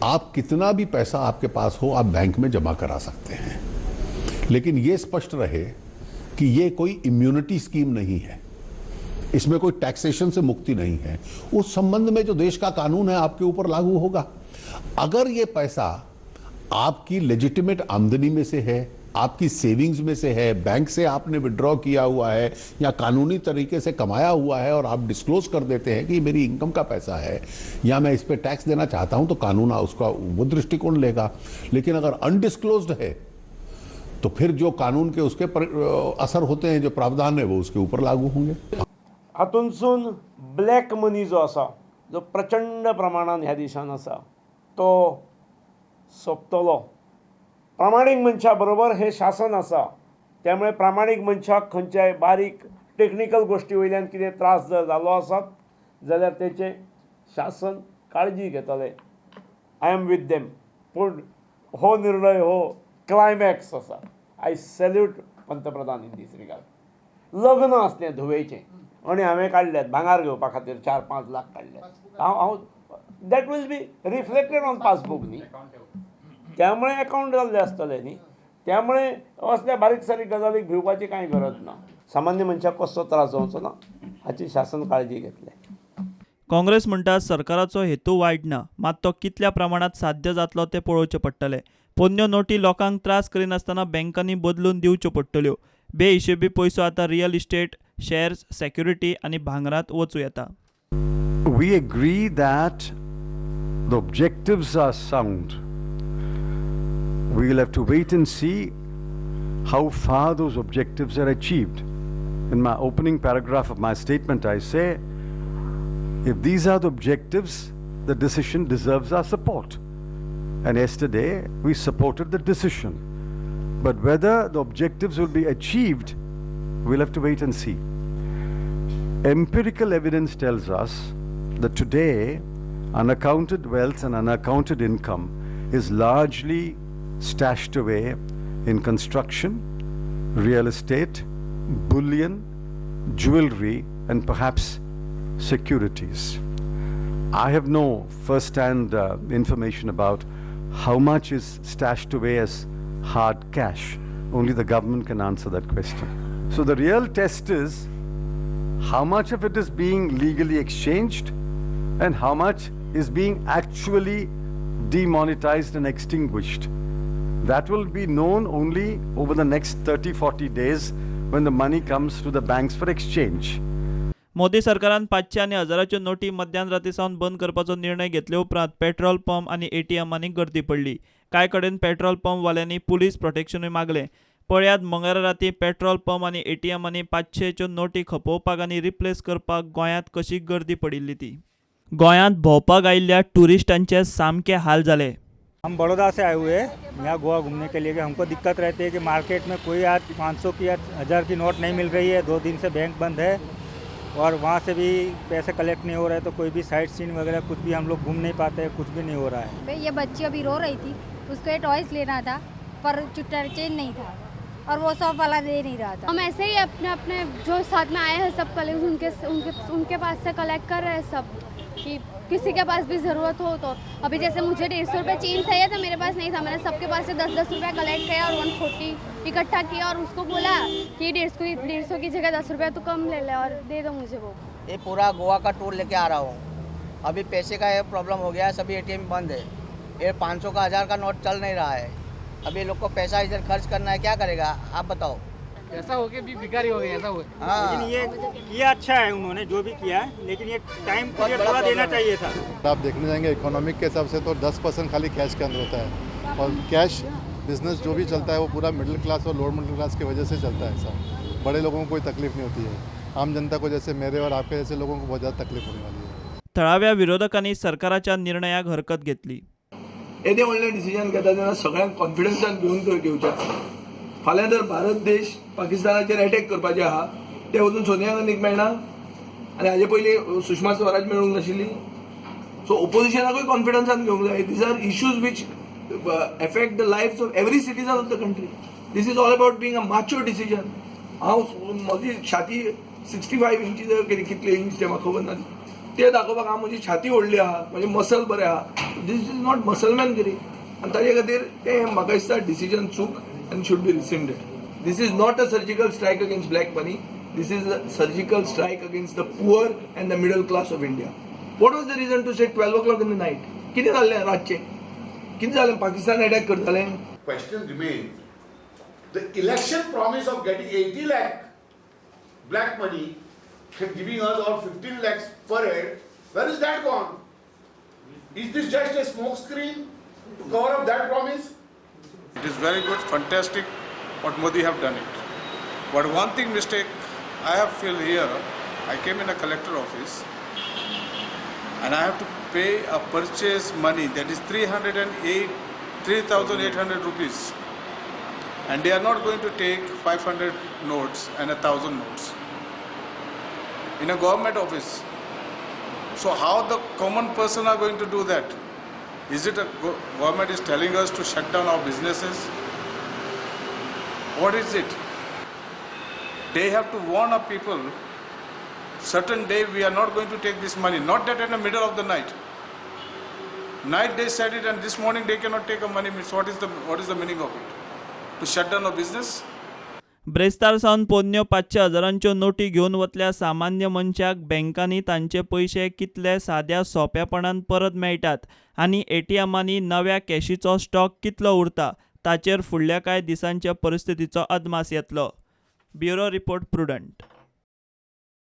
आप कितना भी पैसा आपके पास हो आप बैंक में जमा करा सकते हैं, लेकिन ये स्पष्ट रहे कि ये कोई इम्यूनिटी स्कीम नहीं है, इसमें कोई टैक्सेशन से मुक्ति नहीं है। उस संबंध में जो देश का कानून है आपके ऊपर लागू होगा। अगर ये पैसा आपकी लेजिटिमेट आमदनी में से है, आपकी सेविंग्स में से है, बैंक से आपने विड्रॉ किया हुआ है या कानूनी तरीके से कमाया हुआ है और आप डिस्क्लोज कर देते हैं कि मेरी इनकम का पैसा है या मैं इस पे टैक्स देना चाहता हूं, तो कानून उसका वो दृष्टिकोण लेगा। लेकिन अगर अनडिस्क्लोज्ड है तो फिर जो कानून के उसके असर होते हैं, जो प्रावधान है, वो उसके ऊपर लागू होंगे। हातूंतसून ब्लॅक मनी जो आसा, जो प्रचंड प्रमाणात ह्या देशान आसा, तो सोंपतलो। प्रामाणीक मनशा बरोबर हे शासन आसा, त्यामुळे प्रामाणीक मनशाक खंयच्याय बारीक टेक्निकल गोष्टी वयल्यान कितें त्रास जर जालो आसत जाल्यार तेचे शासन काळजी घेतले। I am with them. पूण हो निर्णय हो क्लायमॅक्स आसा। आय सॅल्यूट पंतप्रधान इन दीस रिगार्ड। लग्न आसलें धुवेचें आनी हांवें काडल्यात भांगार घेवपा खातीर 4-5 लाख काडल्यात। हांव that will be reflected on passbook न्ही, त्यामुळे अकाउंट जाल्ले आसतले न्ही, त्यामुळे असल्या बारीक सारीक गजालीक भिवपाची कांय गरज ना। सामान्य मनशाक कसो त्रास जावचो ना हाची शासन काळजी घेतले। काँग्रेस म्हणटा सरकाराचो हेतू वायट ना, मात तो कितल्या प्रमाणात साध्य जातलो ते पळोवचें पडटलें। पोन्न्यो नोटी लोकांक त्रास करिनासतना बँकांनी बदलून दिवच्यो पडटल्यो। बेहिशेबी पयसो आतां रियल इस्टेट, शेअर्स, सेक्युरिटी आनी भांगरांत वचूं येता। We agree that the objectives are sound. We will have to wait and see how far those objectives are achieved. In my opening paragraph of my statement, I say, if these are the objectives, the decision deserves our support. And yesterday, we supported the decision. But whether the objectives will be achieved, we'll have to wait and see. Empirical evidence tells us that today, unaccounted wealth and unaccounted income is largely stashed away in construction, real estate, bullion, jewelry, and perhaps securities. I have no first-hand information about how much is stashed away as hard cash. Only the government can answer that question. So the real test is how much of it is being legally exchanged and how much is being actually demonetized and extinguished. That will be known only over the next 30-40 days when the money comes to the banks for exchange. Modi सरकारान 500 आनी 1000च्यो naughty मध्यान सावन बंद करपाचो निर्णय घेतले उपरांत petrol pump आनी एटीएमांनी गर्दी पडली। कांय कडेन पेट्रोल पंप वाल्यांनी पुलीस प्रोटेक्शनूय मागलें। पळयात, मंगळारा राती पेट्रोल पंप आनी एटीएमांनी 500च्यो नोटी खपोवपाक आनी रिप्लेस करपाक गोंयांत कशी गर्दी पडिल्ली ती। गोंयांत भोंवपाक आयिल्ल्या टुरिस्टांचे सामके हाल जाले। हम बड़ौदा से आए हुए हैं यहाँ गोवा घूमने के लिए। हमको दिक्कत रहती है कि मार्केट में कोई आज 500 की या 1000 की नोट नहीं मिल रही है। 2 दिन से बैंक बंद है और वहाँ से भी पैसे कलेक्ट नहीं हो रहे, तो कोई भी साइट सीन वगैरह कुछ भी हम लोग घूम नहीं पाते, कुछ भी नहीं हो रहा है। ये बच्ची अभी रो रही थी, उसको ये टॉयज लेना था पर चेन नहीं था और वो शॉप वाला दे नहीं रहा था। हम ऐसे ही अपने अपने जो साथ में आए हैं सब कलेक्ट उनके पास से कलेक्ट कर रहे हैं सब, कि किसी के पास भी ज़रूरत हो तो। अभी जैसे मुझे 150 रुपये चेन चाहिए था, मेरे पास नहीं था, मैंने सबके पास से 10-10 रुपये कलेक्ट किया और 140 इकट्ठा किया और उसको बोला कि 150 की जगह 10 रुपये तो कम ले ले और दे दो मुझे वो। ये पूरा गोवा का टूर लेके आ रहा हूँ। अभी पैसे का ये प्रॉब्लम हो गया है, सभी एटीएम बंद है। ये 500 का 1000 का नोट चल नहीं रहा है। अभी लोग को पैसा इधर खर्च करना है, क्या करेगा आप बताओ। ऐसा हो गया भी भिखारी हो गए, ऐसा हो। हाँ, लेकिन ये किया अच्छा है उन्होंने जो भी किया है, लेकिन ये टाइम थोड़ा देना चाहिए था। आप देखने जाएंगे इकोनॉमिक के हिसाब से तो 10% खाली कैश के अंदर होता है और कैश बिजनेस जो भी चलता है वो पूरा मिडिल क्लास और लोअर मिडिल क्लास की वजह से चलता है। सब बड़े लोगों को कोई तकलीफ नहीं होती है, आम जनता को जैसे मेरे और आपके जैसे लोगों को बहुत ज़्यादा तकलीफ होने वाली है। थळाव्या विरोधकांनी सरकाराच्या निर्णयाक हरकत घेतली। येदे व्हडलें डिसिजन घेता तेन्ना सगळ्यांक कॉन्फिडन्सान घेवन घेवचें। फाल्यां जर भारत देश पाकिस्तानाचेर अटॅक करपाचें आहा ते वचून सोनिया गांधीक मेळना आनी हाजे पयलीं सुषमा स्वराज मेळूंक नाशिल्ली। सो ओपोजिशनाकूय कॉन्फिडन्सान घेवंक जाय। These are issues which affect the lives of every citizen of the country. This is all about being a mature decision. हांव म्हजी छाती 65 इंचीस कितले इंच ते म्हाका खबर ना, ते दाखोवपाक हांव म्हजी छाती व्हडली आहा, म्हजे मसल बरे आहा. दीस इज नॉट मसलमॅनगिरी. आनी ताजे खातीर ते म्हाका दिसता डिसिजन चूक आनी should be rescinded. This is not a surgical strike against black money. This is a surgical strike against the poor and the middle class of India. What was the reason to say 12 o'clock in the night? कितें जाल्लें रातचें? कितें जालें? Pakistan attack करतालें? Question remains. The election promise of getting 80 lakh black money and giving us all 15 lakhs per head, where is that gone? Is this just a smoke screen to cover up that promise? It is very good, fantastic what Modi have done it. But one thing mistake I have feel here, I came in a collector office and I have to pay a purchase money that is 3,800 rupees. And they are not going to take 500 notes and 1,000 notes in a government office. So how the common person are going to do that? Is it a government is telling us to shut down our businesses? What is it? They have to warn our people, certain day we are not going to take this money, not that in the middle of the night. Night they said it and this morning they cannot take a money. What is the meaning of it? To shut down a business? ब्रेस्तार सावन पोरन्यो 500,000च्यो नोटी घेवन वतल्या सामान्य मनशाक बँकांनी तांचे पयशे कितले साद्या सोंपेपणान परत मेळटात आनी एटीएमांनी नव्या कॅशीचो स्टॉक कितलो उरता ताचेर फुडल्या कांय दिसांच्या परिस्थितीचो अदमास येतलो. Bureau report prudent.